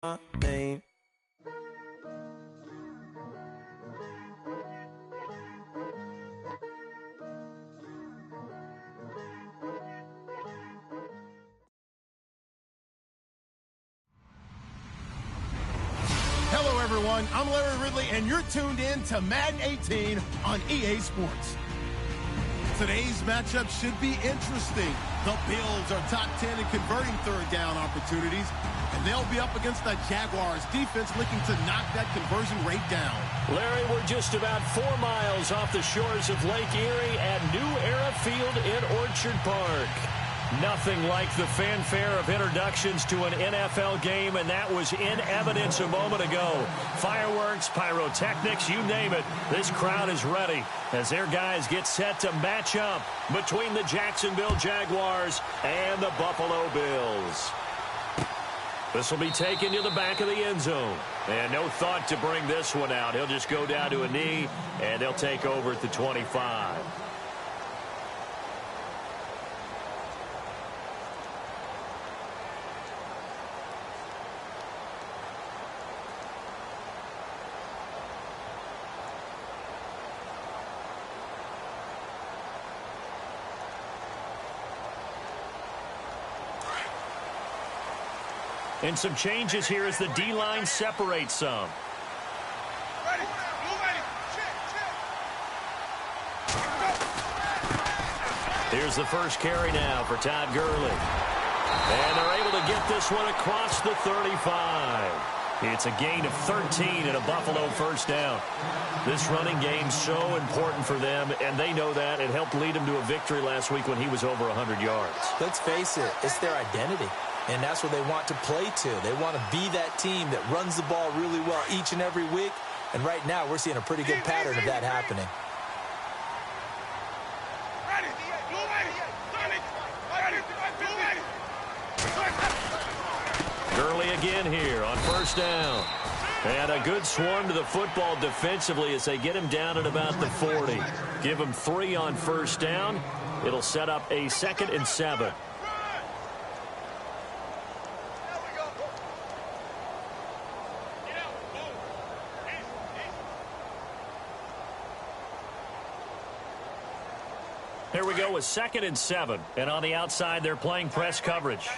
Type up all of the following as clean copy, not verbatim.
my name. Hello, everyone. I'm Larry Ridley, and you're tuned in to Madden 18 on EA Sports. Today's matchup should be interesting. The Bills are top 10 in converting third down opportunities, and they'll be up against the Jaguars defense looking to knock that conversion rate down. Larry, we're just about 4 miles off the shores of Lake Erie at New Era Field in Orchard Park. Nothing like the fanfare of introductions to an NFL game, and that was in evidence a moment ago. Fireworks, pyrotechnics, you name it. This crowd is ready as their guys get set to match up between the Jacksonville Jaguars and the Buffalo Bills. This will be taken to the back of the end zone. And no thought to bring this one out. He'll just go down to a knee, and they'll take over at the 25. And some changes here as the D-line separates some. Here's the first carry now for Todd Gurley. And they're able to get this one across the 35. It's a gain of 13 and a Buffalo first down. This running game's so important for them, and they know that. It helped lead them to a victory last week when he was over 100 yards. Let's face it, it's their identity. And that's what they want to play to. They want to be that team that runs the ball really well each and every week. And right now, we're seeing a pretty good pattern of that happening. Gurley again here on first down. And a good swarm to the football defensively as they get him down at about the 40. Give him 3 on first down. It'll set up a 2nd and 7. Here we go with 2nd and 7. And on the outside, they're playing press coverage.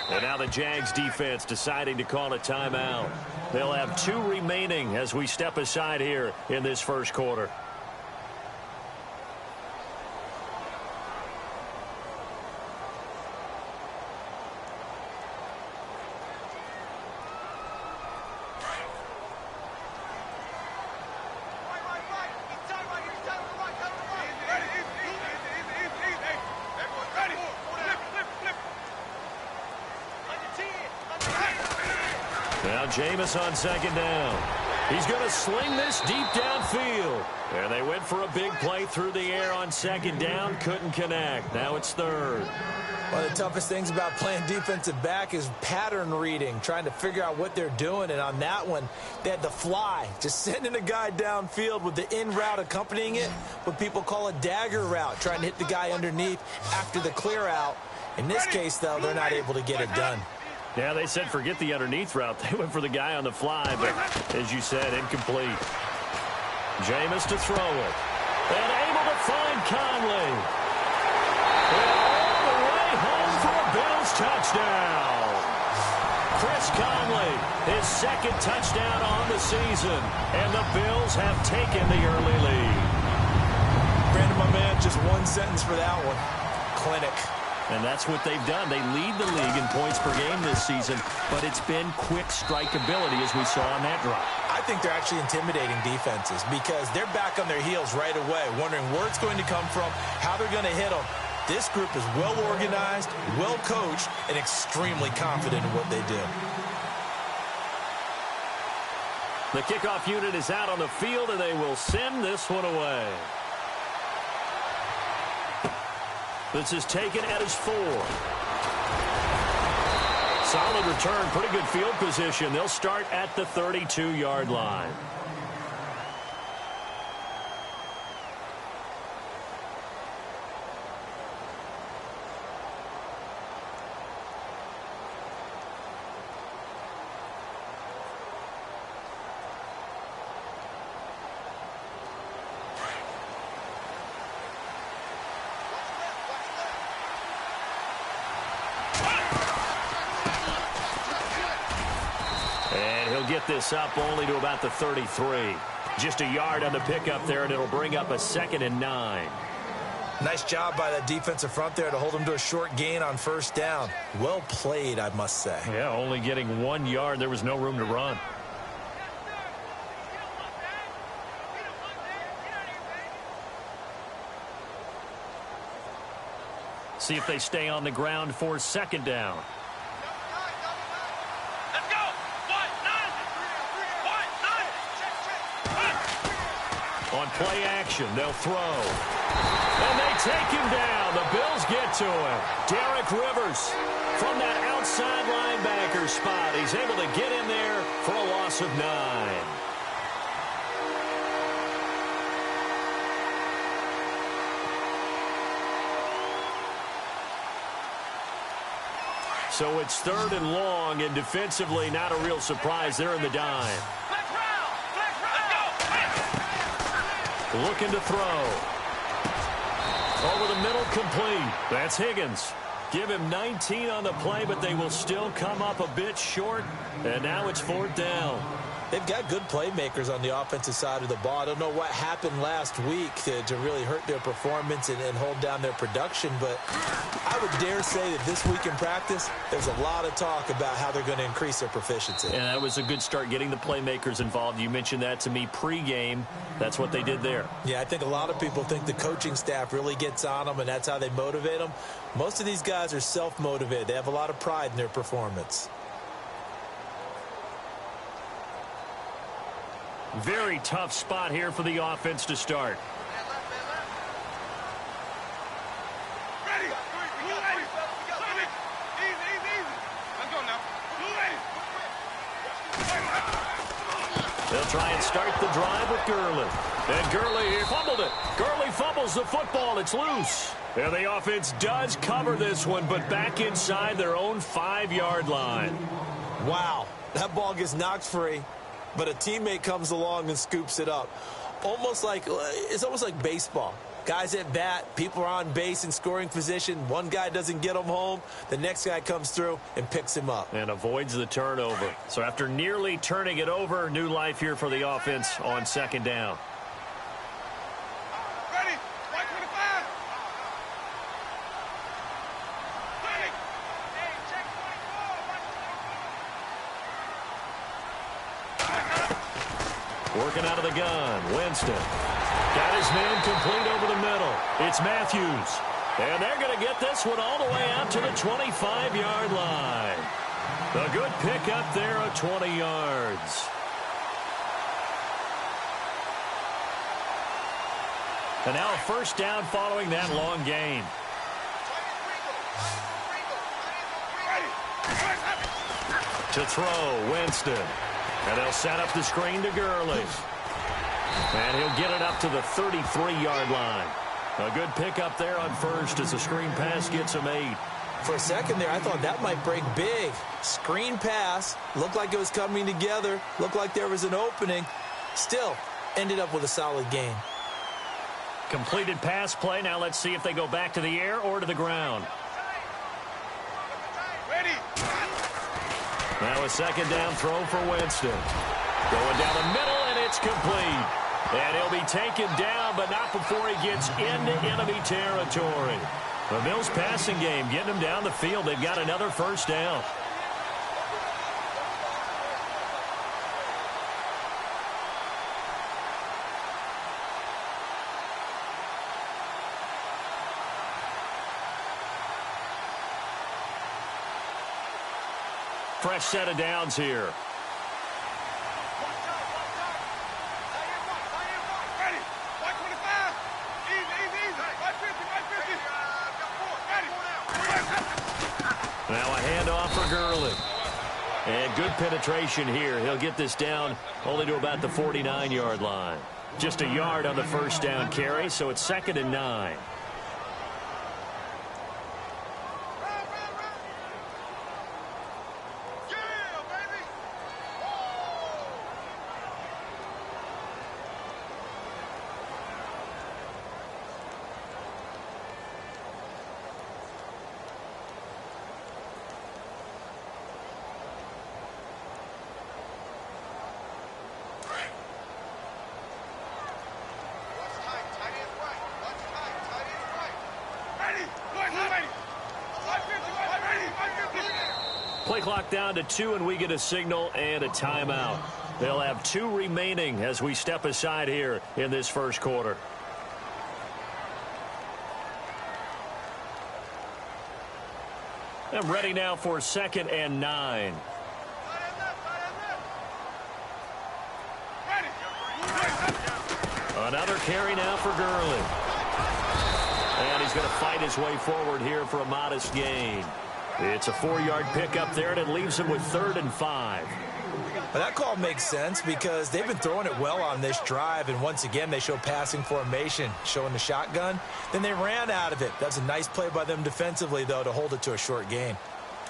And now the Jags defense deciding to call a timeout. They'll have 2 remaining as we step aside here in this first quarter. Now Jameis on 2nd down. He's going to sling this deep downfield. And they went for a big play through the air on 2nd down. Couldn't connect. Now it's 3rd. One of the toughest things about playing defensive back is pattern reading, trying to figure out what they're doing. And on that one, they had the fly, just sending a guy downfield with the in route accompanying it, what people call a dagger route, trying to hit the guy underneath after the clear out. In this case, though, they're not able to get it done. Yeah, they said forget the underneath route. They went for the guy on the fly, but as you said, incomplete. Jameis to throw it. And able to find Conley. And all the way home for a Bills touchdown. Chris Conley, his 2nd touchdown on the season. And the Bills have taken the early lead. Brandon, my man, just one sentence for that one. Clinic. And that's what they've done. They lead the league in points per game this season, but it's been quick strikeability as we saw on that drive. I think they're actually intimidating defenses because they're back on their heels right away, wondering where it's going to come from, how they're going to hit them. This group is well organized, well coached, and extremely confident in what they do. The kickoff unit is out on the field, and they will send this one away. This is taken at his 4. Solid return, pretty good field position. They'll start at the 32-yard line. get this up only to about the 33. Just a yard on the pickup there, and it'll bring up a 2nd and 9. Nice job by that defensive front there to hold them to a short gain on first down. Well played, I must say. Yeah, only getting 1 yard. There was no room to run. See if they stay on the ground for 2nd down. Let's go. 1, 9. On play action, they'll throw. And they take him down. The Bills get to him. Derek Rivers from that outside linebacker spot. He's able to get in there for a loss of 9. So it's 3rd and long, and defensively not a real surprise. They're in the dime. Looking to throw. Over the middle, complete. That's Higgins. Give him 19 on the play, but they will still come up a bit short. And now it's 4th down. They've got good playmakers on the offensive side of the ball. I don't know what happened last week to really hurt their performance and hold down their production, but I would dare say that this week in practice, there's a lot of talk about how they're going to increase their proficiency. And that was a good start, getting the playmakers involved. You mentioned that to me pregame. That's what they did there. Yeah, I think a lot of people think the coaching staff really gets on them, and that's how they motivate them. Most of these guys are self-motivated. They have a lot of pride in their performance. Very tough spot here for the offense to start. Ready. Easy. Let's go now. They'll try and start the drive with Gurley. And Gurley fumbled it. Gurley fumbles the football. It's loose. And the offense does cover this one, but back inside their own 5-yard line. Wow, that ball gets knocked free, but a teammate comes along and scoops it up. It's almost like baseball. Guys at bat, people are on base in scoring position. One guy doesn't get him home. The next guy comes through and picks him up. And avoids the turnover. So after nearly turning it over, new life here for the offense on 2nd down. Ready. 125. Ready. Hey, check 24. Working out of the gun, Winston. Got his man complete over the middle. It's Matthews. And they're going to get this one all the way out to the 25-yard line. A good pickup there of 20 yards. And now a 1st down following that long gain. To throw, Winston. And they'll set up the screen to Gurley. And he'll get it up to the 33-yard line. A good pickup there on 1st as the screen pass gets him 8. For a second there, I thought that might break big. Screen pass. Looked like it was coming together. Looked like there was an opening. Still, ended up with a solid gain. Completed pass play. Now let's see if they go back to the air or to the ground. Ready. Now a 2nd down throw for Winston. Going down the middle, and it's complete. And he'll be taken down, but not before he gets into enemy territory. The Bills passing game getting him down the field. They've got another 1st down. Fresh set of downs here. Now a handoff for Gurley. And good penetration here. He'll get this down only to about the 49-yard line. Just a yard on the 1st down carry, so it's 2nd and 9. clock down to 2, and we get a signal and a timeout. They'll have 2 remaining as we step aside here in this first quarter. I'm ready now for 2nd and 9. Another carry now for Gurley. And he's going to fight his way forward here for a modest gain. It's a 4-yard pickup there, and it leaves him with 3rd and 5. Well, that call makes sense because they've been throwing it well on this drive, and once again they show passing formation, showing the shotgun. Then they ran out of it. That's a nice play by them defensively, though, to hold it to a short gain.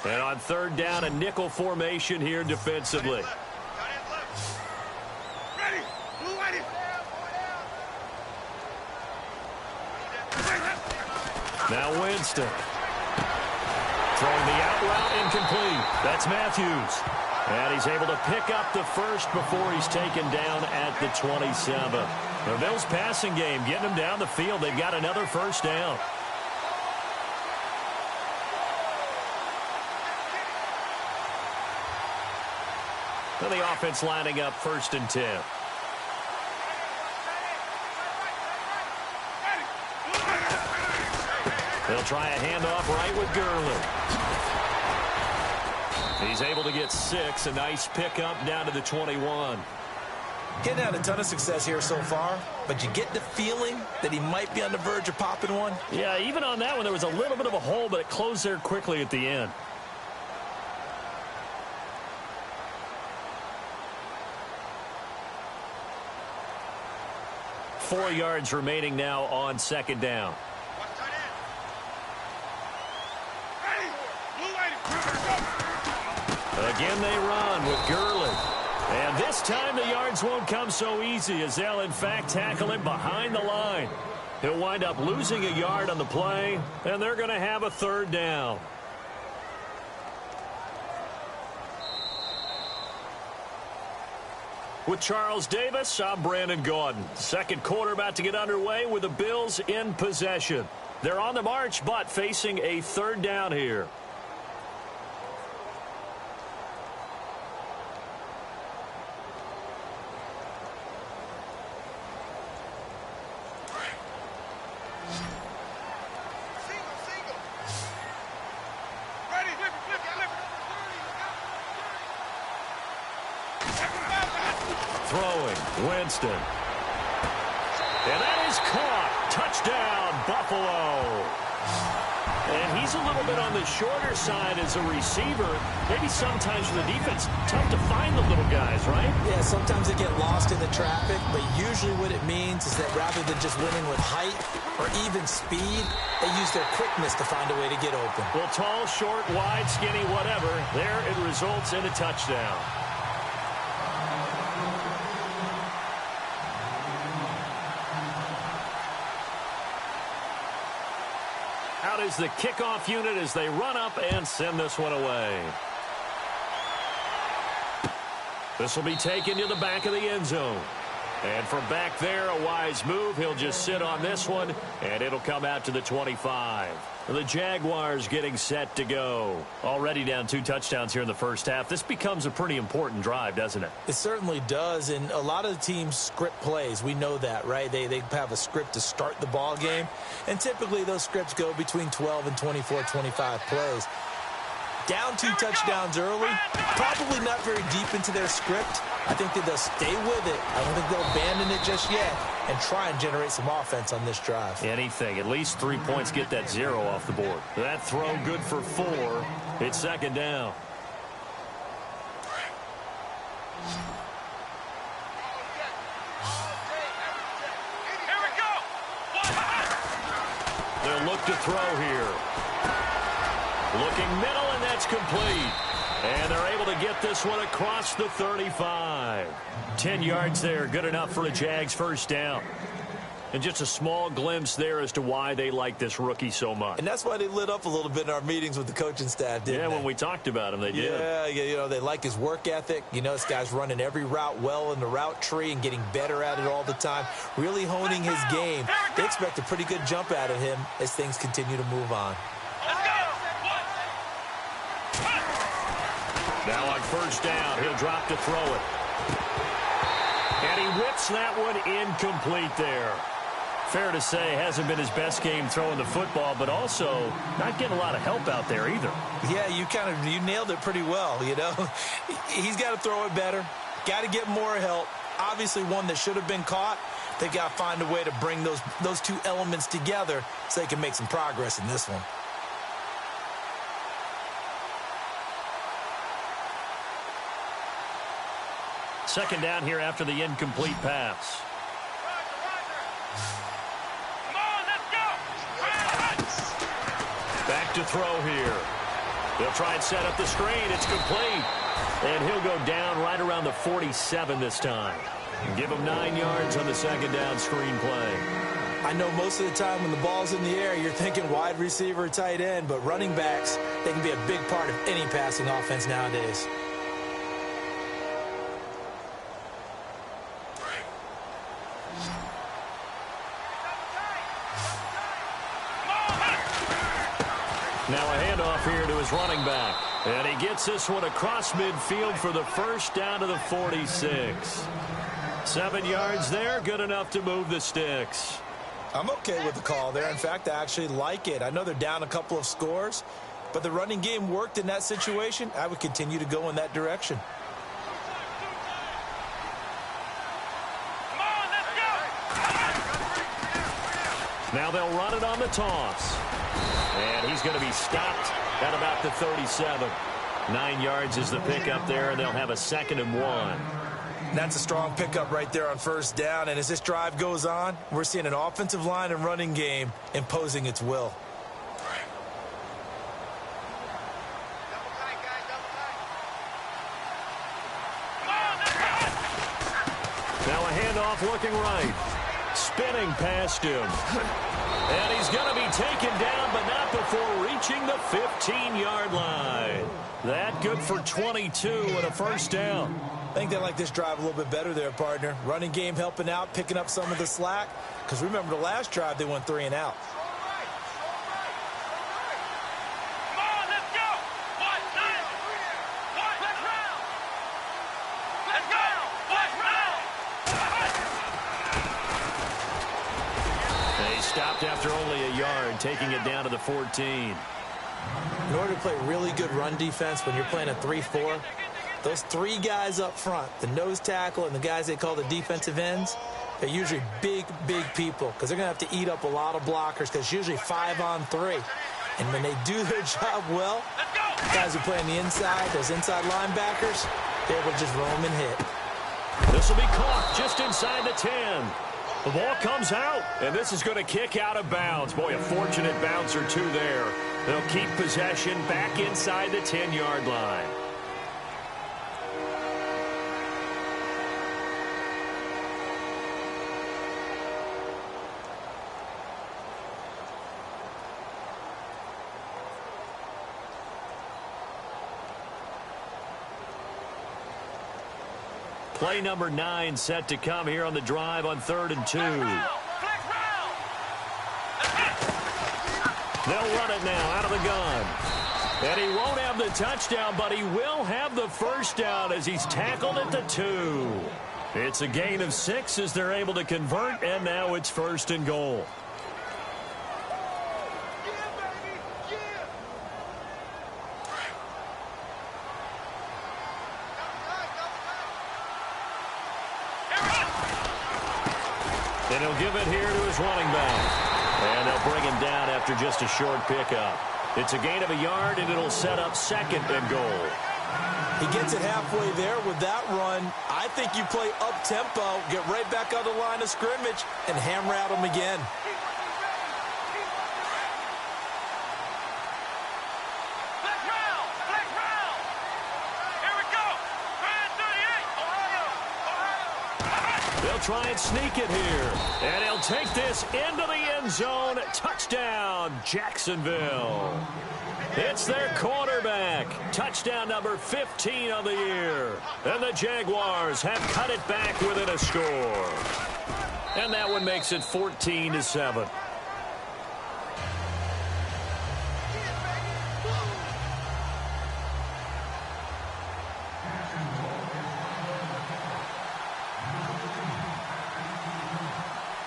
And on 3rd down, a nickel formation here defensively. Ready. Blue lighted. Now Winston. Throwing the out route incomplete. That's Matthews. And he's able to pick up the first before he's taken down at the 27. The Bills passing game getting them down the field. They've got another first down. And the offense lining up 1st and 10. They'll try a handoff right with Gurley. He's able to get 6. A nice pickup down to the 21. Getting had a ton of success here so far, but you get the feeling that he might be on the verge of popping one. Yeah, even on that one, there was a little bit of a hole, but it closed there quickly at the end. Four yards remaining now on 2nd down. Again, they run with Gurley. And this time the yards won't come so easy as they'll, in fact, tackle him behind the line. He'll wind up losing a yard on the play, and they're going to have a 3rd down. With Charles Davis, I'm Brandon Gaudin. Second quarter about to get underway with the Bills in possession. They're on the march, but facing a 3rd down here. Throwing, Winston. And that is caught. Touchdown, Buffalo. And he's a little bit on the shorter side as a receiver. Maybe sometimes for the defense, tough to find the little guys, right? Yeah, sometimes they get lost in the traffic, but usually what it means is that rather than just winning with height or even speed, they use their quickness to find a way to get open. Well, tall, short, wide, skinny, whatever, there it results in a touchdown. Out is the kickoff unit as they run up and send this one away. This will be taken to the back of the end zone. And from back there, a wise move. He'll just sit on this one, and it'll come out to the 25. The Jaguars getting set to go. Already down 2 touchdowns here in the first half. This becomes a pretty important drive, doesn't it? It certainly does, and a lot of the teams script plays. We know that, right? They have a script to start the ball game, and typically those scripts go between 12 and 24, 25 plays. Down 2 touchdowns early, probably not very deep into their script. I think that they'll stay with it. I don't think they'll abandon it just yet and try and generate some offense on this drive. Anything. At least 3 points, get that 0 off the board. That throw good for 4. It's 2nd down. Here we go. They'll look to throw here. Looking middle, and that's complete. And they're able to get this one across the 35. 10 yards there, good enough for a Jags first down. And just a small glimpse there as to why they like this rookie so much. And that's why they lit up a little bit in our meetings with the coaching staff, didn't they? Yeah, when we talked about him, they did. Yeah, you know, they like his work ethic. You know, this guy's running every route well in the route tree and getting better at it all the time, really honing his game. They expect a pretty good jump out of him as things continue to move on. Now on first down, he'll drop to throw it. And he whips that one incomplete there. Fair to say, hasn't been his best game throwing the football, but also not getting a lot of help out there either. Yeah, you nailed it pretty well, you know. He's got to throw it better. Got to get more help. Obviously one that should have been caught. They've got to find a way to bring those two elements together so they can make some progress in this one. Second down here after the incomplete pass. Come on, let's go. Back to throw here. They'll try and set up the screen. It's complete. And he'll go down right around the 47 this time. Give him 9 yards on the second down screen play. I know most of the time when the ball's in the air, you're thinking wide receiver, tight end, but running backs, they can be a big part of any passing offense nowadays. Now a handoff here to his running back. And he gets this one across midfield for the first down to the 46. 7 yards there, good enough to move the sticks. I'm okay with the call there. In fact, I actually like it. I know they're down a couple of scores, but the running game worked in that situation. I would continue to go in that direction. Come on, let's go. Now they'll run it on the toss. And he's going to be stopped at about the 37. 9 yards is the pickup there, and they'll have a 2nd and 1. That's a strong pickup right there on first down. And as this drive goes on, we're seeing an offensive line and running game imposing its will. Double tight, guys, double tight. Now a handoff looking right. Spinning past him. And he's going to be taken down, but not before reaching the 15-yard line. That good for 22 and a first down. I think they like this drive a little bit better there, partner. Running game helping out, picking up some of the slack. Because remember the last drive, they went 3 and out. Come on, let's go. Let's round. Let's go. Let's round. They stopped after only a yard, taking it down to the 14. In order to play really good run defense when you're playing a 3-4, those 3 guys up front, the nose tackle and the guys they call the defensive ends, they're usually big, big people because they're going to have to eat up a lot of blockers because it's usually 5 on 3. And when they do their job well, guys who play on the inside, those inside linebackers, they're able to just roam and hit. This will be caught just inside the 10. The ball comes out, and this is going to kick out of bounds. Boy, a fortunate bounce or two there. They'll keep possession back inside the 10-yard line. Play number 9 set to come here on the drive on 3rd and 2. They'll run it now out of the gun. And he won't have the touchdown, but he will have the first down as he's tackled at the 2. It's a gain of 6 as they're able to convert, and now it's 1st and goal. And he'll give it here to his running back. And they'll bring him down after just a short pickup. It's a gain of a yard, and it'll set up 2nd and goal. He gets it halfway there with that run. I think you play up-tempo, get right back on the line of scrimmage, and hammer at him again. They'll try and sneak it here. And he'll take this into the end zone. Touchdown, Jacksonville. It's their quarterback. Touchdown number 15 of the year. And the Jaguars have cut it back within a score. And that one makes it 14-7.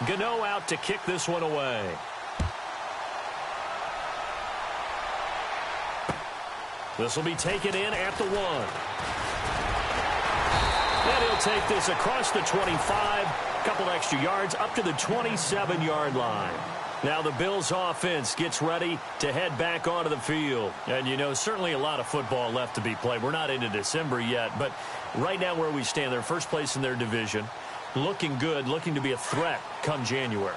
Gano out to kick this one away. This will be taken in at the 1. And he'll take this across the 25, a couple extra yards, up to the 27-yard line. Now the Bills offense gets ready to head back onto the field. And, you know, certainly a lot of football left to be played. We're not into December yet, but right now where we stand, they're first place in their division, looking good, looking to be a threat come January.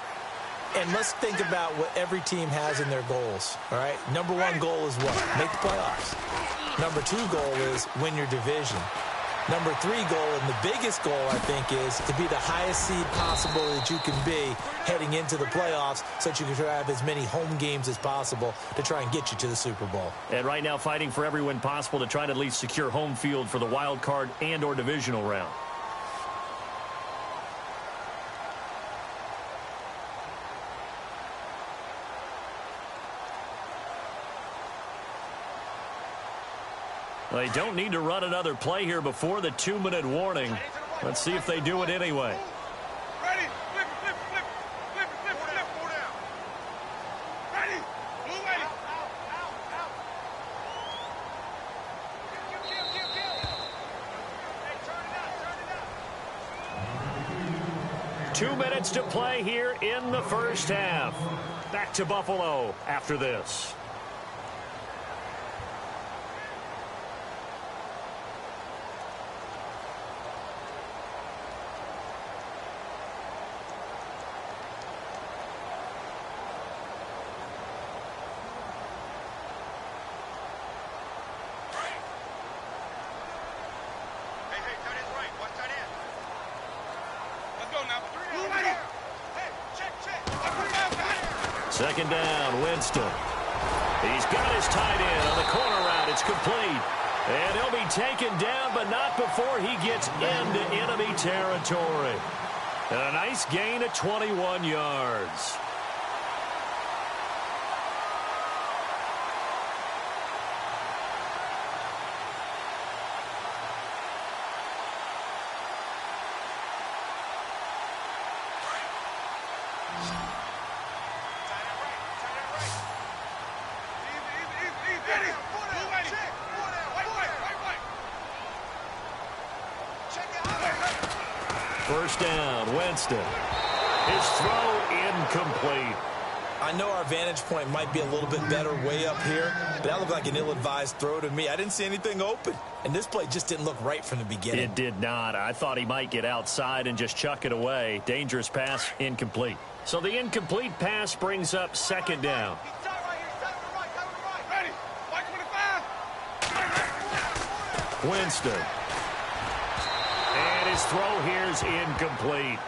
And let's think about what every team has in their goals, all right? Number 1 goal is what? Make the playoffs. Number 2 goal is win your division. Number 3 goal, and the biggest goal, I think, is to be the highest seed possible that you can be heading into the playoffs so that you can have as many home games as possible to try and get you to the Super Bowl. And right now fighting for every win possible to try to at least secure home field for the wild card and or divisional round. They don't need to run another play here before the 2-minute warning. Let's see if they do it anyway. Ready? Flip, flip, flip, flip, flip, flip, four down. Ready? Blue ready. Out. Kill. Hey, turn it up. 2 minutes to play here in the first half. Back to Buffalo after this. Second down, Winston. He's got his tight end on the corner route. It's complete. And he'll be taken down, but not before he gets into enemy territory. And a nice gain of 21 yards. First down, Winston. His throw incomplete. I know our vantage point might be a little bit better way up here, but that looked like an ill-advised throw to me. I didn't see anything open, and this play just didn't look right from the beginning. It did not. I thought he might get outside and just chuck it away. Dangerous pass, incomplete. So the incomplete pass brings up second down. Ready? White 25. Winston. And his throw here is incomplete.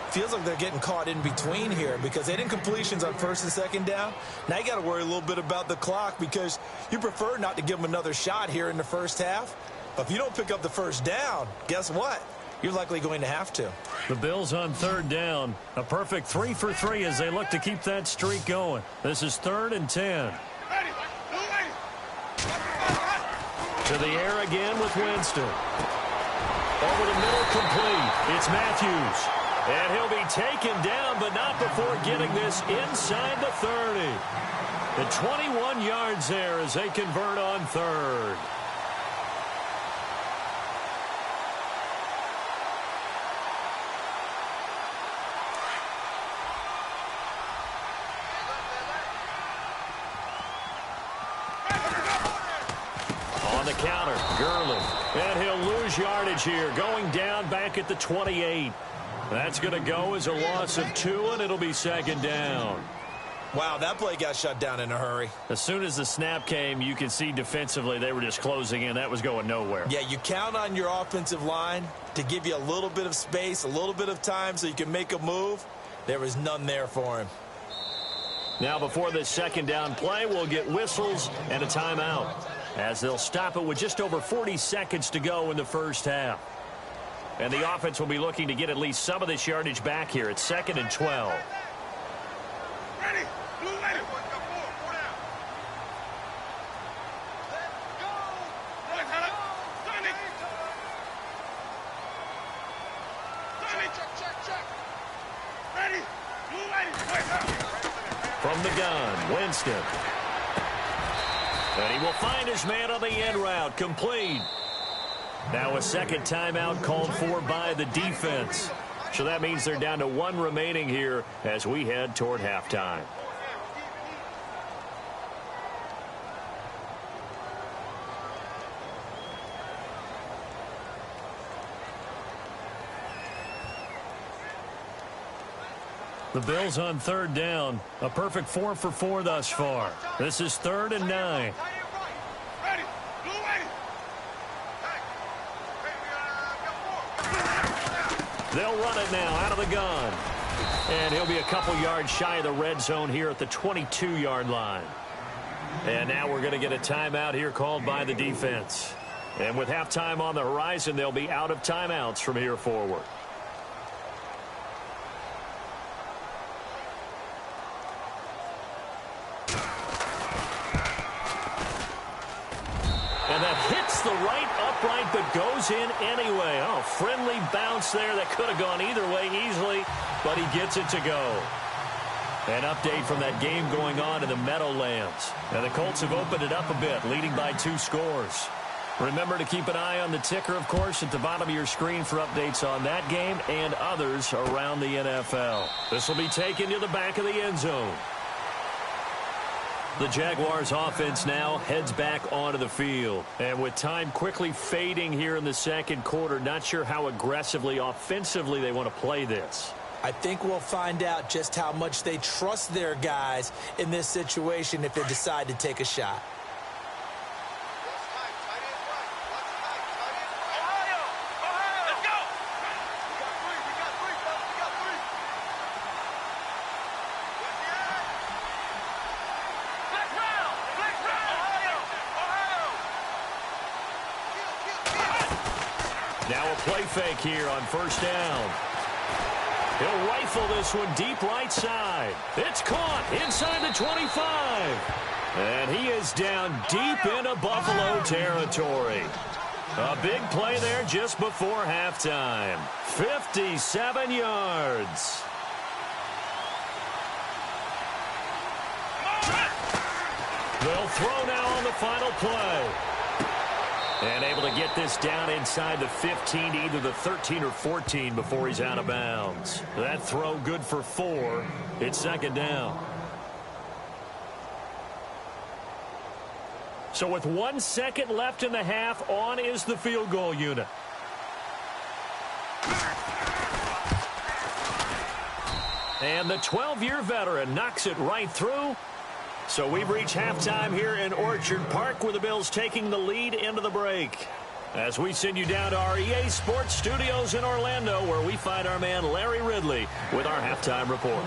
Feels like they're getting caught in between here because they didn't completions on first and second down. Now you got to worry a little bit about the clock because you prefer not to give them another shot here in the first half. But if you don't pick up the first down, guess what? You're likely going to have to. The Bills on third down. A perfect 3 for 3 as they look to keep that streak going. This is 3rd and 10. Ready? Blue ready. To the air again with Winston. Over the middle, complete. It's Matthews. And he'll be taken down, but not before getting this inside the 30. The 21 yards there as they convert on third. On the counter, Gurley. And he'll lose yardage here, going down back at the 28. That's going to go as a loss of 2, and it'll be second down. Wow, that play got shut down in a hurry. As soon as the snap came, you could see defensively they were just closing in. That was going nowhere. Yeah, you count on your offensive line to give you a little bit of space, a little bit of time so you can make a move. There was none there for him. Now before this second down play, we'll get whistles and a timeout as they'll stop it with just over 40 seconds to go in the first half. And the offense will be looking to get at least some of this yardage back here. It's 2nd and 12. Ready? Blue ready. Four down. Let's go. Right, head up. Sunny. Sunny. Check. Ready. Blue lady. Wait up. From the gun, Winston. And he will find his man on the end route, complete. Now a second timeout called for by the defense. So that means they're down to one remaining here as we head toward halftime. The Bills on third down. A perfect 4 for 4 thus far. This is 3rd and 9. Ready. Blue lady. They'll run it now out of the gun. And he'll be a couple yards shy of the red zone here at the 22-yard line. And now we're going to get a timeout here called by the defense. And with halftime on the horizon, they'll be out of timeouts from here forward. And that hits the right upright but goes in anyway. Oh, friendly bounce there that could have gone either way easily, but he gets it to go. An update from that game going on in the Meadowlands. And the Colts have opened it up a bit, leading by 2 scores. Remember to keep an eye on the ticker, of course, at the bottom of your screen for updates on that game and others around the NFL. This will be taken to the back of the end zone. The Jaguars offense now heads back onto the field. And with time quickly fading here in the second quarter, not sure how aggressively, offensively they want to play this. I think we'll find out just how much they trust their guys in this situation if they decide to take a shot. Now a play fake here on first down. He'll rifle this one deep right side. It's caught inside the 25. And he is down deep into Buffalo territory. A big play there just before halftime. 57 yards. They'll throw now on the final play. And able to get this down inside the 15 to either the 13 or 14 before he's out of bounds. That throw good for 4. It's second down. So with 1 second left in the half, on is the field goal unit. And the 12-year veteran knocks it right through. So we've reached halftime here in Orchard Park with the Bills taking the lead into the break. As we send you down to our EA Sports Studios in Orlando where we find our man Larry Ridley with our halftime report.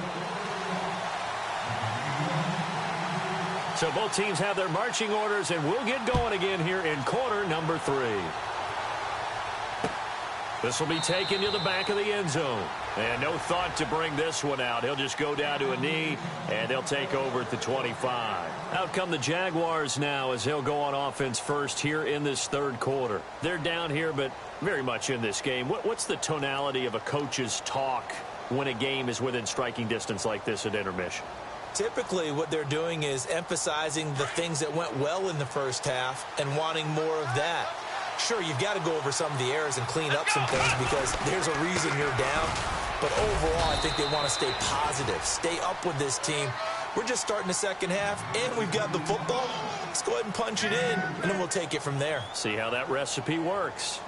So both teams have their marching orders and we'll get going again here in quarter number 3. This will be taken to the back of the end zone. And no thought to bring this one out. He'll just go down to a knee, and they'll take over at the 25. Out come the Jaguars now as he'll go on offense first here in this third quarter. They're down here, but very much in this game. What's the tonality of a coach's talk when a game is within striking distance like this at intermission? Typically, what they're doing is emphasizing the things that went well in the first half and wanting more of that. Sure, you've got to go over some of the errors and clean up some things because there's a reason you're down. But overall, I think they want to stay positive, stay up with this team. We're just starting the second half, and we've got the football. Let's go ahead and punch it in, and then we'll take it from there. See how that recipe works.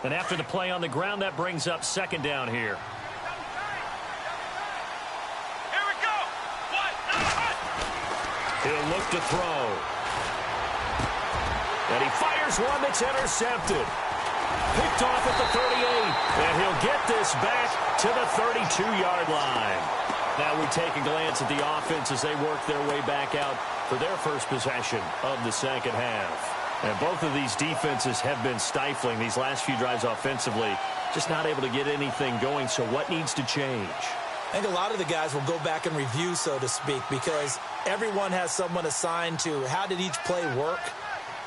And after the play on the ground, that brings up second down here. He'll look to throw. And he fires one that's intercepted. Picked off at the 38. And he'll get this back to the 32-yard line. Now we take a glance at the offense as they work their way back out for their first possession of the second half. And both of these defenses have been stifling these last few drives offensively. Just not able to get anything going. So what needs to change? I think a lot of the guys will go back and review, so to speak, because everyone has someone assigned to how did each play work.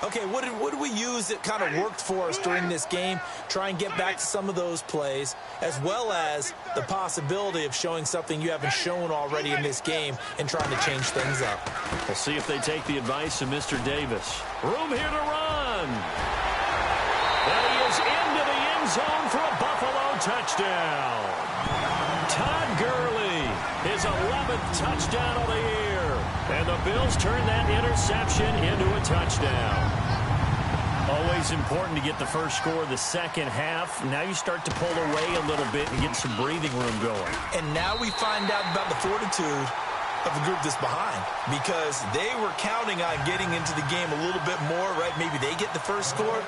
Okay, what did we use that kind of worked for us during this game? Try and get back to some of those plays, as well as the possibility of showing something you haven't shown already in this game and trying to change things up. We'll see if they take the advice of Mr. Davis. Room here to run. And he is into the end zone for a Buffalo touchdown. Todd Gurley, his 11th touchdown of the year. And the Bills turn that interception into a touchdown. Always important to get the first score of the second half. Now you start to pull away a little bit and get some breathing room going. And now we find out about the fortitude of the group that's behind, because they were counting on getting into the game a little bit more, right? Maybe they get the first score.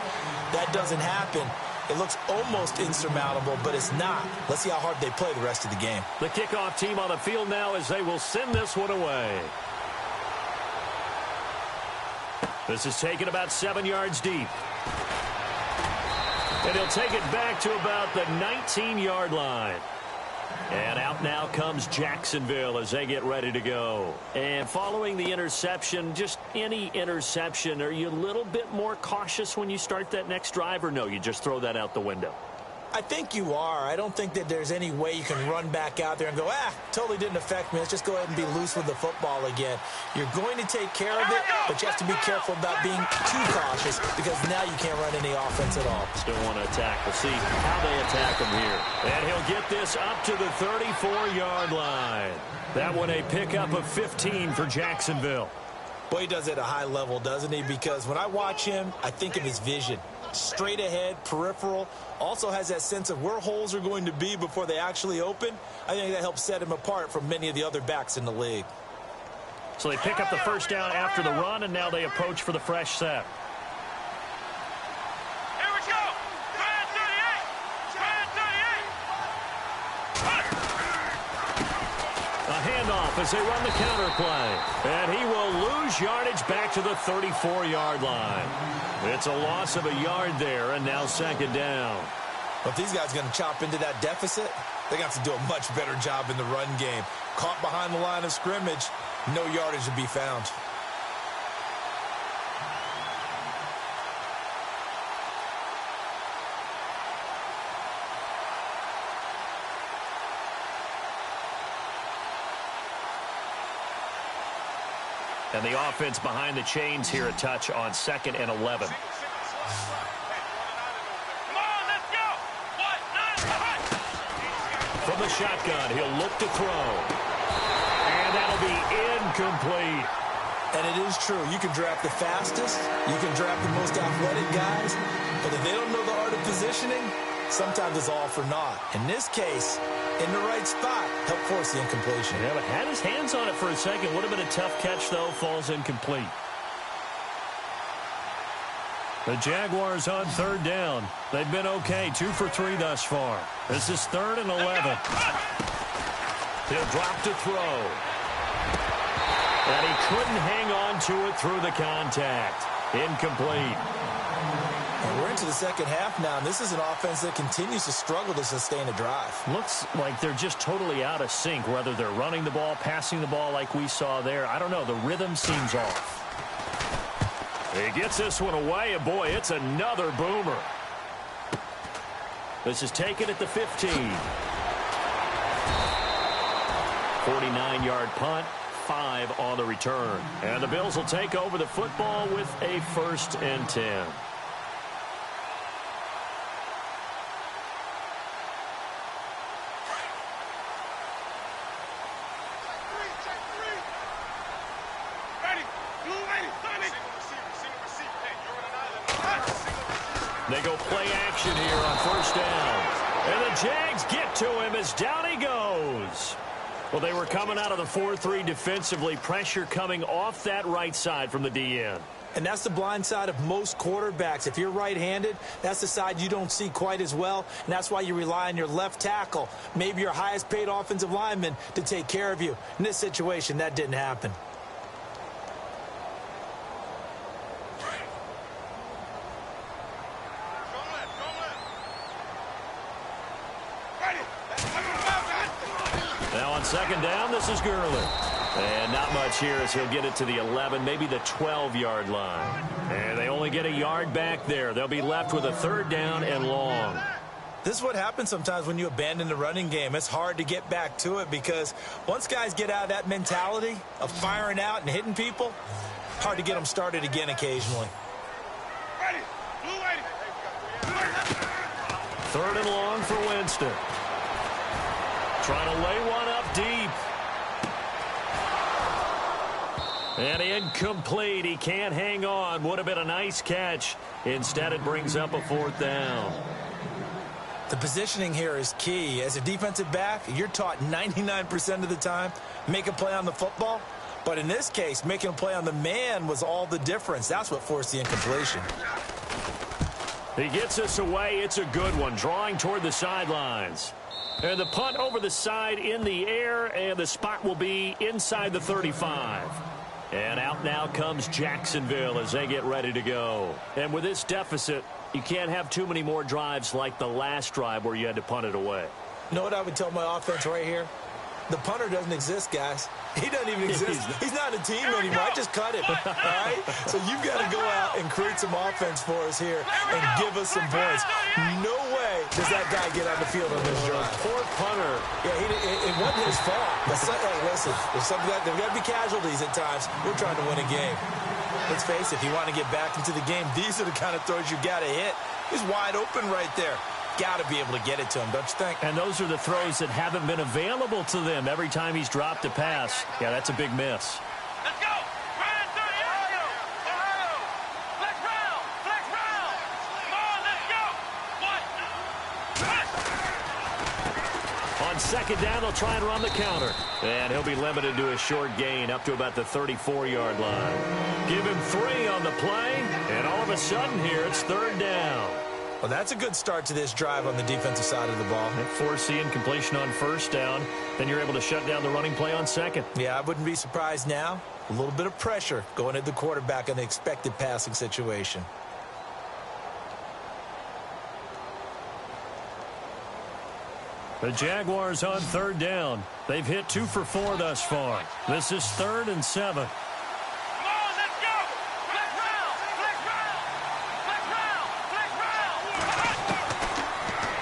That doesn't happen. It looks almost insurmountable, but it's not. Let's see how hard they play the rest of the game. The kickoff team on the field now as they will send this one away. This is taken about 7 yards deep. And he'll take it back to about the 19-yard line. And out now comes Jacksonville as they get ready to go. And following the interception, just any interception, are you a little bit more cautious when you start that next drive, or no, you just throw that out the window? I think you are. I don't think that there's any way you can run back out there and go, totally didn't affect me. Let's just go ahead and be loose with the football again. You're going to take care of it, but you have to be careful about being too cautious, because now you can't run any offense at all. Still want to attack. We'll see how they attack him here. And he'll get this up to the 34-yard line. That one a pickup of 15 for Jacksonville. Boy, he does it at a high level, doesn't he? Because when I watch him, I think of his vision. Straight ahead, peripheral, also has that sense of where holes are going to be before they actually open. I think that helps set him apart from many of the other backs in the league. So they pick up the first down after the run, and now they approach for the fresh set. Here we go. Try 38. A handoff as they run the counter play. And he will lose yardage back to the 34-yard line. It's a loss of a yard there, and now second down. But if these guys are going to chop into that deficit, they're going to have to do a much better job in the run game. Caught behind the line of scrimmage, no yardage to be found. And the offense behind the chains here, a touch on 2nd and 11. Come on, let's go. From the shotgun, he'll look to throw. And that'll be incomplete. And it is true. You can draft the fastest. You can draft the most athletic guys. But if they don't know the art of positioning, sometimes it's all for naught. In this case, in the right spot, help force the incompletion. Yeah, but had his hands on it for a second. Would have been a tough catch, though. Falls incomplete. The Jaguars on 3rd down. They've been okay. 2 for 3 thus far. This is 3rd and 11. He'll drop to throw. And he couldn't hang on to it through the contact. Incomplete. And we're into the second half now, and this is an offense that continues to struggle to sustain a drive. Looks like they're just totally out of sync, whether they're running the ball, passing the ball like we saw there. I don't know. The rhythm seems off. He gets this one away, and boy, it's another boomer. This is taken at the 15. 49-yard punt, 5 on the return. And the Bills will take over the football with a 1st and 10. They go play action here on 1st down. And the Jags get to him as down he goes. Well, they were coming out of the 4-3 defensively. Pressure coming off that right side from the DN. And that's the blind side of most quarterbacks. If you're right-handed, that's the side you don't see quite as well. And that's why you rely on your left tackle, maybe your highest-paid offensive lineman, to take care of you. In this situation, that didn't happen. Now on 2nd down, this is Gurley. And not much here as he'll get it to the 11, maybe the 12-yard line. And they only get a yard back there. They'll be left with a 3rd down and long. This is what happens sometimes when you abandon the running game. It's hard to get back to it because once guys get out of that mentality of firing out and hitting people, hard to get them started again occasionally. 3rd and long for Winston. Trying to lay one up deep. And incomplete. He can't hang on. Would have been a nice catch. Instead, it brings up a 4th down. The positioning here is key. As a defensive back, you're taught 99% of the time, make a play on the football. But in this case, making a play on the man was all the difference. That's what forced the incompletion. He gets us away. It's a good one, drawing toward the sidelines. And the punt over the side in the air, and the spot will be inside the 35. And out now comes Jacksonville as they get ready to go. And with this deficit, you can't have too many more drives like the last drive where you had to punt it away. You know what I would tell my offense right here? The punter doesn't exist, guys. He doesn't even exist. He's not a team anymore. I just cut him. All right? So you've got to go out and create some offense for us here and give us some points. No way does that guy get on the field on this drive. Poor punter. Yeah, it wasn't his fault. Hey, listen, there's got to be casualties at times. We're trying to win a game. Let's face it, if you want to get back into the game, these are the kind of throws you got to hit. He's wide open right there. Got to be able to get it to him, don't you think? And those are the throws that haven't been available to them every time he's dropped a pass. Yeah, that's a big miss. Let's go. Ryan 38. Ohio. Flex round. Flex round. Come on, let's go. On 2nd down, they'll try and run the counter. And he'll be limited to a short gain up to about the 34-yard line. Give him 3 on the play, and all of a sudden here, it's 3rd down. Well, that's a good start to this drive on the defensive side of the ball. Force the incompletion on 1st down. Then you're able to shut down the running play on 2nd. Yeah, I wouldn't be surprised now. A little bit of pressure going at the quarterback in the expected passing situation. The Jaguars on 3rd down. They've hit 2 for 4 thus far. This is 3rd and 7.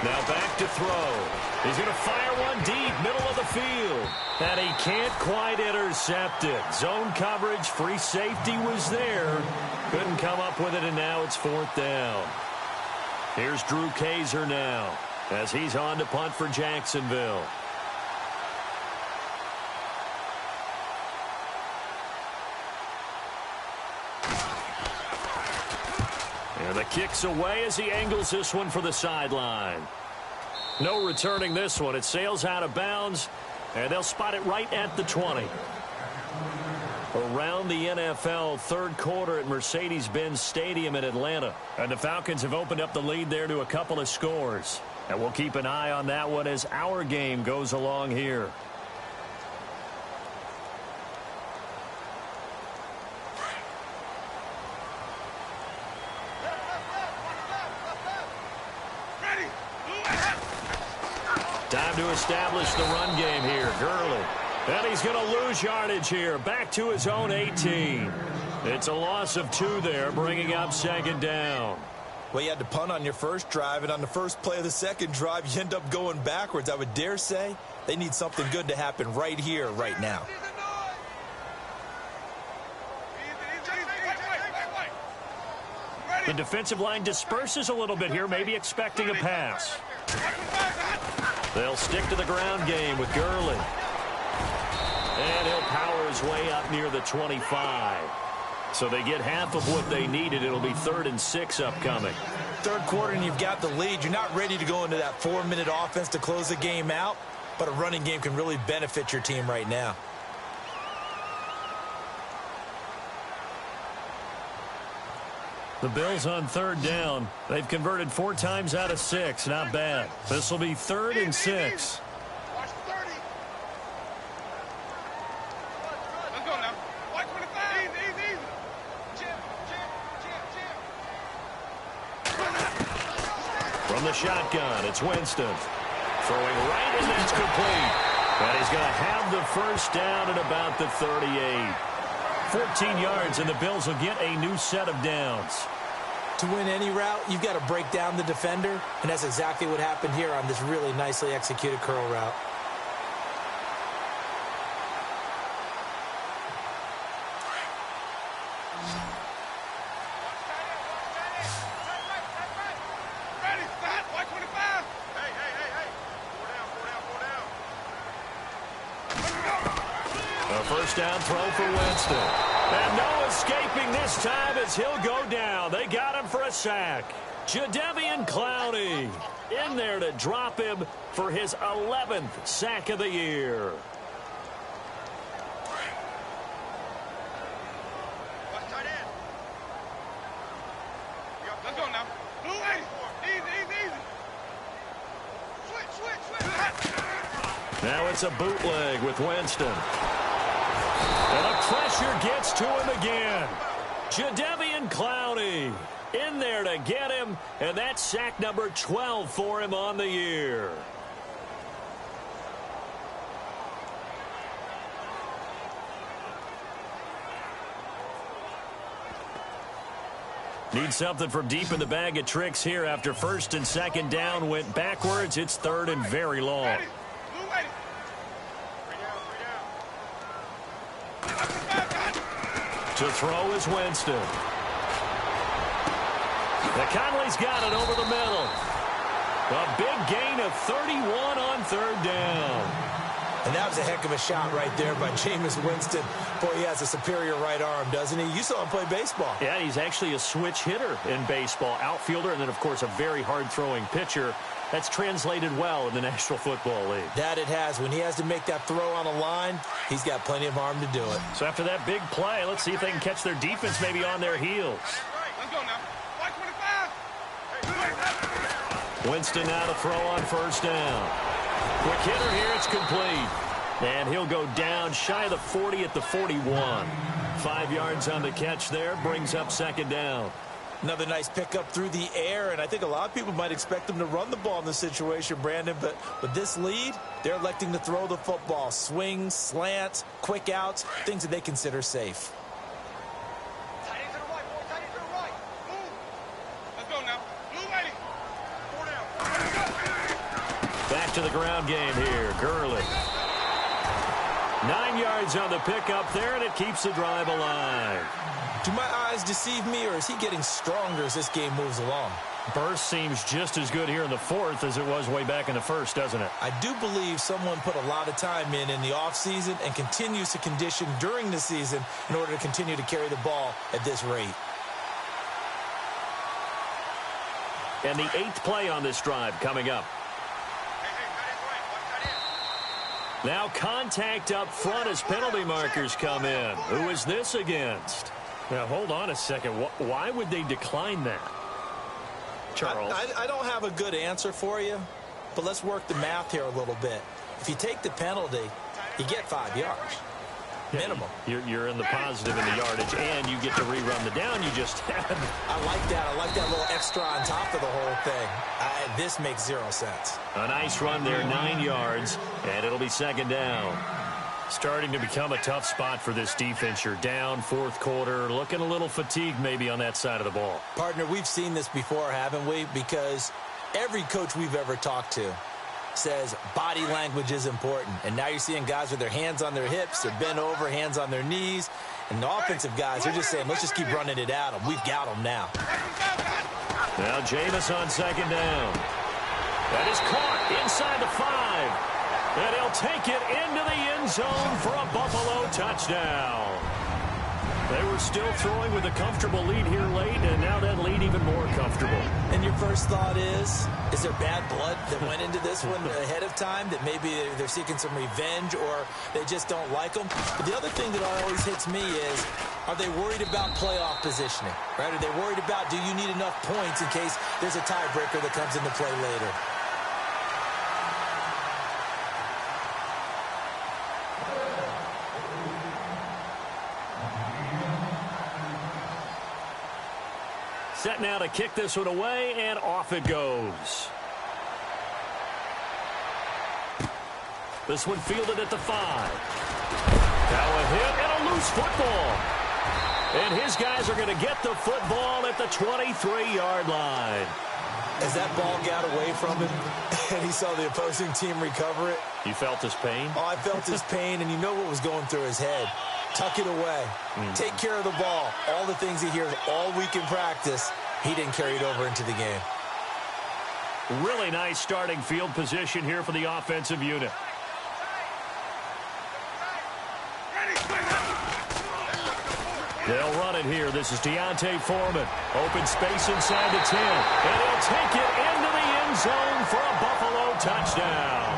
Now back to throw. He's going to fire one deep, middle of the field. And he can't quite intercept it. Zone coverage, free safety was there. Couldn't come up with it, and now it's 4th down. Here's Drew Kaiser now as he's on to punt for Jacksonville. And the kick's away as he angles this one for the sideline. No returning this one. It sails out of bounds, and they'll spot it right at the 20. Around the NFL, 3rd quarter at Mercedes-Benz Stadium in Atlanta. And the Falcons have opened up the lead there to a couple of scores. And we'll keep an eye on that one as our game goes along here. Time to establish the run game here. Gurley. And he's going to lose yardage here. Back to his own 18. It's a loss of 2 there, bringing up 2nd down. Well, you had to punt on your first drive, and on the first play of the 2nd drive, you end up going backwards. I would dare say they need something good to happen right here, right now. The defensive line disperses a little bit here, maybe expecting a pass. They'll stick to the ground game with Gurley. And he'll power his way up near the 25. So they get half of what they needed. It'll be 3rd and 6 upcoming. 3rd quarter and you've got the lead. You're not ready to go into that 4-minute offense to close the game out, but a running game can really benefit your team right now. The Bills on 3rd down. They've converted 4 times out of 6. Not bad. This will be 3rd and 6. Watch 30. Let's go now. Watch 25. Easy. From the shotgun, it's Winston. Throwing right, and that's complete. And he's going to have the first down at about the 38. 14 yards, and the Bills will get a new set of downs. To win any route, you've got to break down the defender, and that's exactly what happened here on this really nicely executed curl route. Ready, stop, white 25. Hey. A first down throw for Winston. And no escaping this time as he'll go down. They got him for a sack. Jadeveon Clowney in there to drop him for his 11th sack of the year. Let's go now. Blue 80. Easy. Switch. Now it's a bootleg with Winston. And the pressure gets to him again. Jadeveon Clowney in there to get him, and that's sack number 12 for him on the year. Need something from deep in the bag of tricks here after first and second down went backwards. It's third and very long. To throw is Winston. Conley's got it over the middle. A big gain of 31 on third down. And that was a heck of a shot right there by Jameis Winston. Boy, he has a superior right arm, doesn't he? You saw him play baseball. Yeah, he's actually a switch hitter in baseball. Outfielder, and then, of course, a very hard-throwing pitcher. That's translated well in the National Football League. That it has. When he has to make that throw on a line, he's got plenty of arm to do it. So after that big play, let's see if they can catch their defense maybe on their heels. Let's go now. White 25. Winston now to throw on first down. Quick hitter here, it's complete. And he'll go down shy of the 40 at the 41. 5 yards on the catch there, brings up second down. Another nice pickup through the air, and I think a lot of people might expect them to run the ball in this situation, Brandon, but with this lead, they're electing to throw the football. Swings, slants, quick outs, things that they consider safe. Tight end to the right, boy. Tight end to the right. Move. Let's go now. Blue 80. 4 down. Back to the ground game here. Gurley. 9 yards on the pickup there, and it keeps the drive alive. Do my eyes deceive me, or is he getting stronger as this game moves along? Burst seems just as good here in the fourth as it was way back in the first, doesn't it? I do believe someone put a lot of time in the offseason and continues to condition during the season in order to continue to carry the ball at this rate. And the 8th play on this drive coming up. Now contact up front as penalty markers come in. Who is this against? Now, hold on a second. Why would they decline that? Charles? I don't have a good answer for you, but let's work the math here a little bit. If you take the penalty, you get 5 yards. Minimum. You're in the positive in the yardage, and you get to rerun the down you just had. I like that. I like that little extra on top of the whole thing. This makes 0 sense. A nice run there, 9 yards, and it'll be second down. Starting to become a tough spot for this defense. You're down fourth quarter, looking a little fatigued maybe on that side of the ball. Partner, we've seen this before, haven't we? Because every coach we've ever talked to says body language is important. And now you're seeing guys with their hands on their hips, they're bent over, hands on their knees. And the offensive guys are just saying, let's just keep running it at them. We've got them now. Now Jameis on second down. That is caught inside the 5. And he'll take it into the end zone for a Buffalo touchdown. They were still throwing with a comfortable lead here late, and now that lead even more comfortable. And your first thought is there bad blood that went into this one ahead of time, that maybe they're seeking some revenge or they just don't like them? But the other thing that always hits me is, are they worried about playoff positioning? Right? Are they worried about, do you need enough points in case there's a tiebreaker that comes into play later? Set now to kick this one away, and off it goes. This one fielded at the 5. Now a hit and a loose football. And his guys are going to get the football at the 23-yard line. As that ball got away from him and he saw the opposing team recover it. You felt his pain? Oh, I felt his pain, and you know what was going through his head. Tuck it away. Take care of the ball. All the things he hears all week in practice, he didn't carry it over into the game. Really nice starting field position here for the offensive unit. They'll run it here. This is Deontay Foreman. Open space inside the 10. And he'll take it into the end zone for a Buffalo touchdown.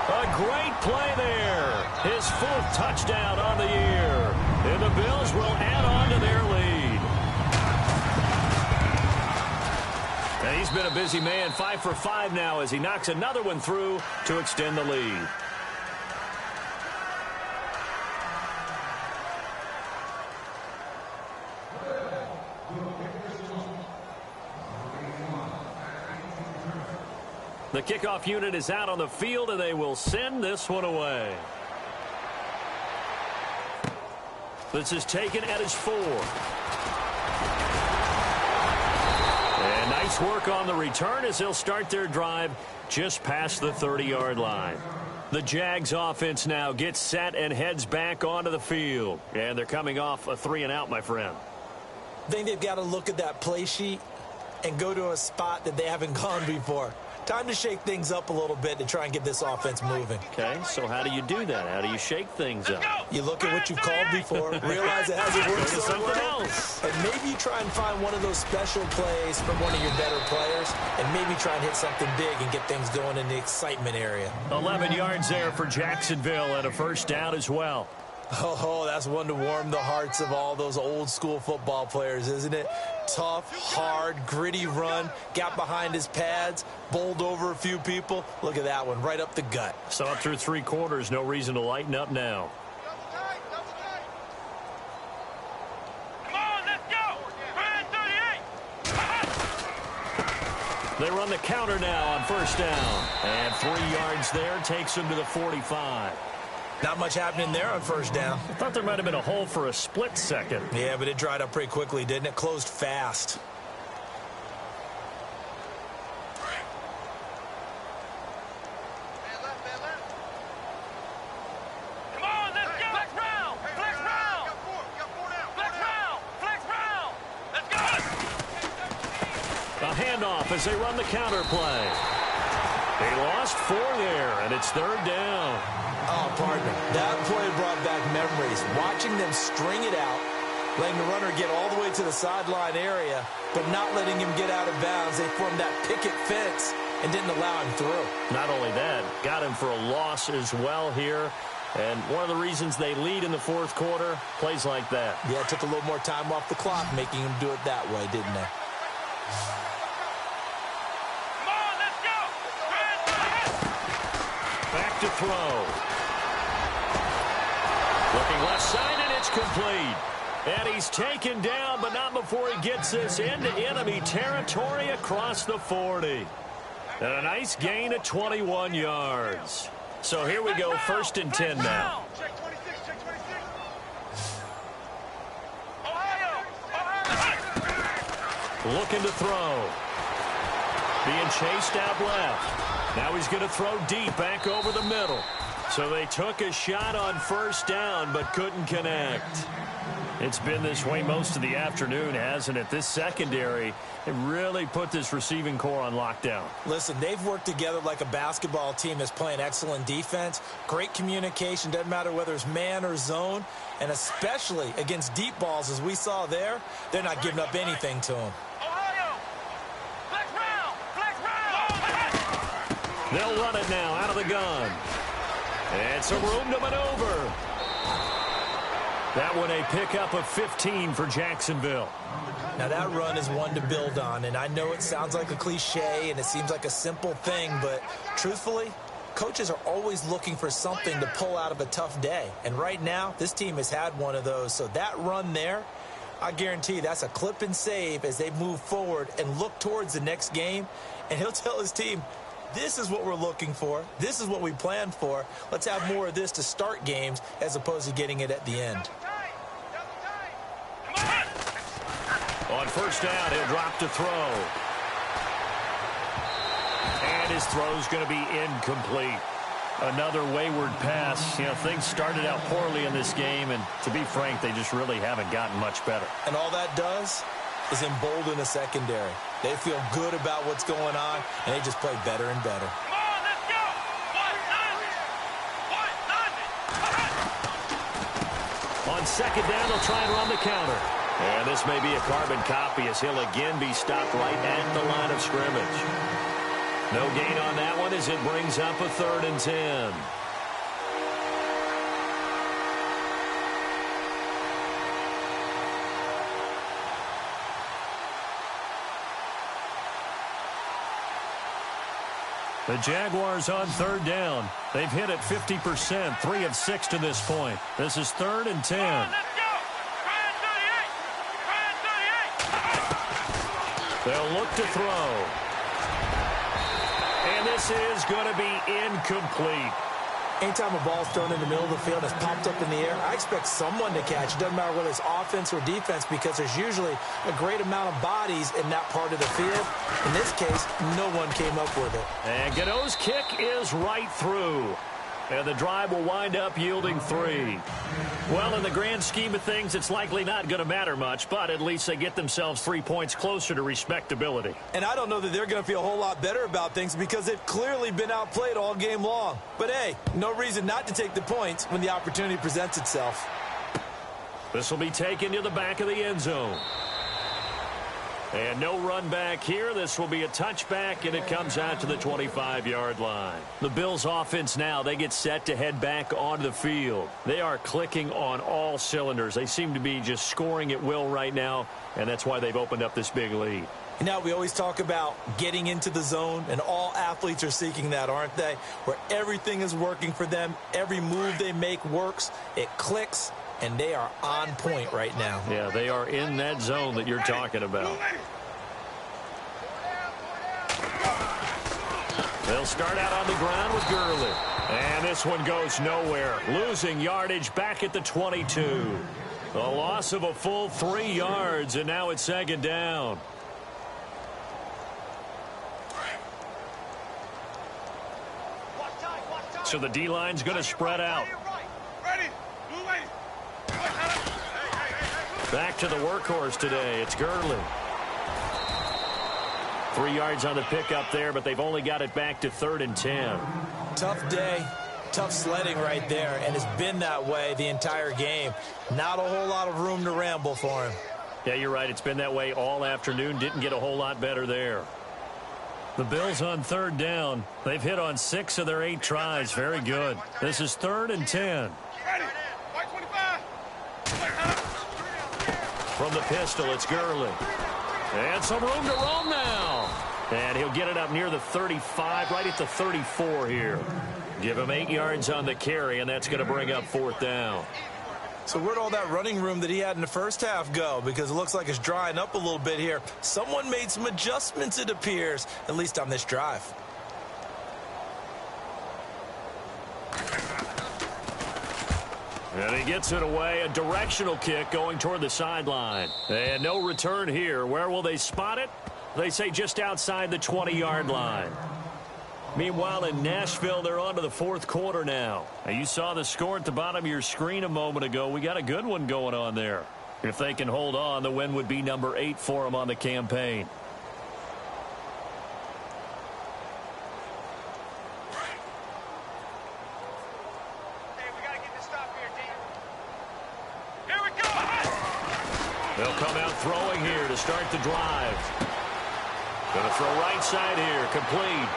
A great play there. His 4th touchdown on the year. And the Bills will add on to their lead. And he's been a busy man. 5 for 5 now as he knocks another one through to extend the lead. The kickoff unit is out on the field, and they will send this one away. This is taken at his 4. And nice work on the return as they'll start their drive just past the 30-yard line. The Jags offense now gets set and heads back onto the field. And they're coming off a 3-and-out, my friend. I think they've got to look at that play sheet and go to a spot that they haven't gone before. Time to shake things up a little bit to try and get this offense moving. Okay, so how do you do that? How do you shake things up? You look at what you've called before, realize it hasn't worked Go to so something well, else. and maybe you try and find one of those special plays from one of your better players, and maybe try and hit something big and get things going in the excitement area. 11 yards there for Jacksonville and a first down as well. Oh, that's one to warm the hearts of all those old school football players, isn't it? Tough, hard, gritty run, got behind his pads, bowled over a few people. Look at that one, right up the gut. So up through 3 quarters, no reason to lighten up now. Come on, let's go. 38. They run the counter now on first down. And 3 yards there takes them to the 45. Not much happening there on first down. I thought there might have been a hole for a split second. Yeah, but it dried up pretty quickly, didn't it? Closed fast. Come on, let's go. Flex round. Flex round. Flex round. Flex round. Let's go. A handoff as they run the counter play. They lost 4 there, and it's 3rd down. Oh, partner, that play brought back memories. Watching them string it out, letting the runner get all the way to the sideline area, but not letting him get out of bounds. They formed that picket fence and didn't allow him through. Not only that, got him for a loss as well here. And one of the reasons they lead in the 4th quarter, plays like that. Yeah, it took a little more time off the clock, making him do it that way, didn't they? Come on, let's go. Back to throw. Looking left side, and it's complete. And he's taken down, but not before he gets this into enemy territory across the 40. And a nice gain of 21 yards. So here we go, 1st and 10 now. Check 26, check 26. Ohio. Looking to throw. Being chased out left. Now he's going to throw deep back over the middle. So they took a shot on first down, but couldn't connect. It's been this way most of the afternoon, hasn't it? This secondary, it really put this receiving core on lockdown. Listen, they've worked together like a basketball team that's playing excellent defense. Great communication, doesn't matter whether it's man or zone. And especially against deep balls, as we saw there, they're not giving up anything to them. Ohio. Flex round. Flex round. They'll run it now out of the gun. And some room to maneuver. That one a pickup of 15 for Jacksonville. Now that run is one to build on, and I know it sounds like a cliche and it seems like a simple thing, but truthfully, coaches are always looking for something to pull out of a tough day. And right now, this team has had one of those. So that run there, I guarantee that's a clip and save as they move forward and look towards the next game. And he'll tell his team, This is what we're looking for. This is what we planned for. Let's have more of this to start games as opposed to getting it at the end. On first down, he'll drop to throw. And his throw's going to be incomplete. Another wayward pass. You know, things started out poorly in this game, and to be frank, they just really haven't gotten much better. And all that does is embolden a secondary. They feel good about what's going on, and they just play better and better. Come on, let's go! 190! On second down, they'll try and run the counter. And this may be a carbon copy as he'll again be stopped right at the line of scrimmage. No gain on that one as it brings up a 3rd and 10. The Jaguars on 3rd down. They've hit it 50%, 3 of 6 to this point. This is 3rd and 10. Let's go! Try 38! They'll look to throw. And this is going to be incomplete. Anytime a ball's thrown in the middle of the field and it's popped up in the air, I expect someone to catch. It doesn't matter whether it's offense or defense because there's usually a great amount of bodies in that part of the field. In this case, no one came up with it. And Gano's kick is right through. And the drive will wind up yielding 3. Well, in the grand scheme of things, it's likely not going to matter much, but at least they get themselves 3 points closer to respectability. And I don't know that they're going to feel a whole lot better about things because they've clearly been outplayed all game long. But, hey, no reason not to take the points when the opportunity presents itself. This will be taken to the back of the end zone. And no run back here. This will be a touchback, and it comes out to the 25-yard line. The Bills' offense now, they get set to head back onto the field. They are clicking on all cylinders. They seem to be just scoring at will right now, and that's why they've opened up this big lead. And now we always talk about getting into the zone, and all athletes are seeking that, aren't they? Where everything is working for them. Every move they make works. It clicks. And they are on point right now. Yeah, they are in that zone that you're talking about. They'll start out on the ground with Gurley. And this one goes nowhere. Losing yardage back at the 22. A loss of a full 3 yards, and now it's 2nd down. So the D-line's going to spread out. Back to the workhorse today. It's Gurley. 3 yards on the pickup there, but they've only got it back to 3rd and 10. Tough day. Tough sledding right there, and it's been that way the entire game. Not a whole lot of room to ramble for him. Yeah, you're right. It's been that way all afternoon. Didn't get a whole lot better there. The Bills on 3rd down. They've hit on 6 of their 8 tries. Very good. This is 3rd and 10. From the pistol, it's Gurley. And some room to roam now. And he'll get it up near the 35, right at the 34 here. Give him 8 yards on the carry, and that's going to bring up 4th down. So where'd all that running room that he had in the first half go? Because it looks like it's drying up a little bit here. Someone made some adjustments, it appears, at least on this drive. And he gets it away. A directional kick going toward the sideline. And no return here. Where will they spot it? They say just outside the 20-yard line. Meanwhile, in Nashville, they're on to the 4th quarter now. And you saw the score at the bottom of your screen a moment ago. We got a good one going on there. If they can hold on, the win would be number 8 for them on the campaign. They'll come out throwing here to start the drive. Going to throw right side here, complete.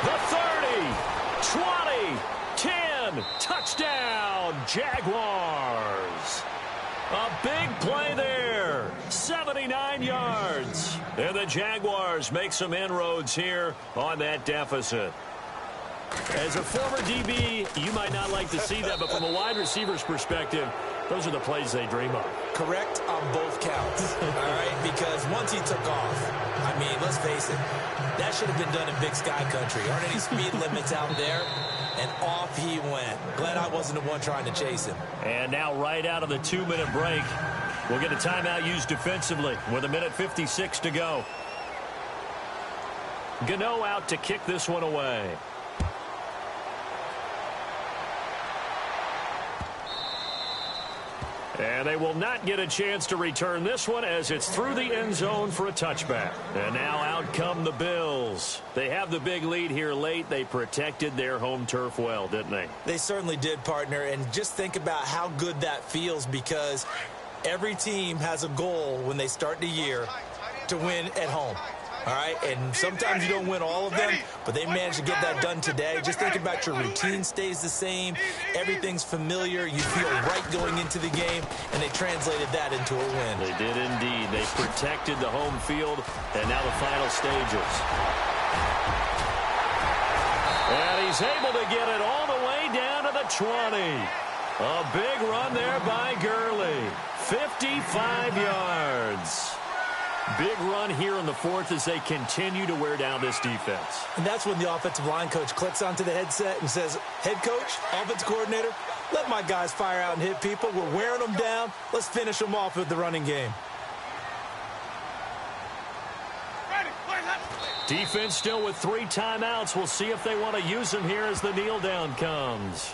The 30, 20, 10, touchdown, Jaguars. A big play there, 79 yards. And the Jaguars make some inroads here on that deficit. As a former DB, you might not like to see that, but from a wide receiver's perspective, those are the plays they dream of. Correct on both counts. All right, because once he took off, I mean, let's face it, that should have been done in Big Sky Country. Aren't any speed limits out there? And off he went. Glad I wasn't the one trying to chase him. And now right out of the 2-minute break, we'll get a timeout used defensively with 1:56 to go. Gano out to kick this one away. And they will not get a chance to return this one as it's through the end zone for a touchback. And now out come the Bills. They have the big lead here late. They protected their home turf well, didn't they? They certainly did, partner. And just think about how good that feels, because every team has a goal when they start the year to win at home. All right, and sometimes you don't win all of them, but they managed to get that done today. Just think about your routine stays the same. Everything's familiar. You feel right going into the game, and they translated that into a win. They did indeed. They protected the home field, and now the final stages. And he's able to get it all the way down to the 20. A big run there by Gurley. 55 yards. Big run here in the fourth as they continue to wear down this defense. And that's when the offensive line coach clicks onto the headset and says, head coach, offense coordinator, let my guys fire out and hit people. We're wearing them down. Let's finish them off with the running game. Defense still with 3 timeouts. We'll see if they want to use them here as the kneel down comes.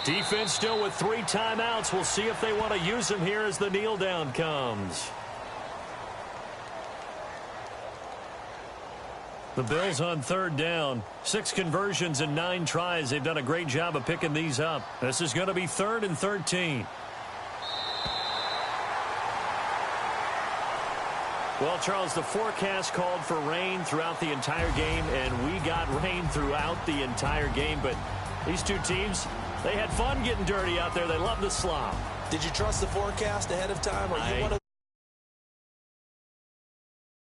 Defense still with 3 timeouts. We'll see if they want to use them here as the kneel down comes. The Bills on 3rd down. 6 conversions and 9 tries. They've done a great job of picking these up. This is going to be 3rd and 13. Well, Charles, the forecast called for rain throughout the entire game, and we got rain throughout the entire game. But these two teams, they had fun getting dirty out there. They love the slop. Did you trust the forecast ahead of time? Or you want to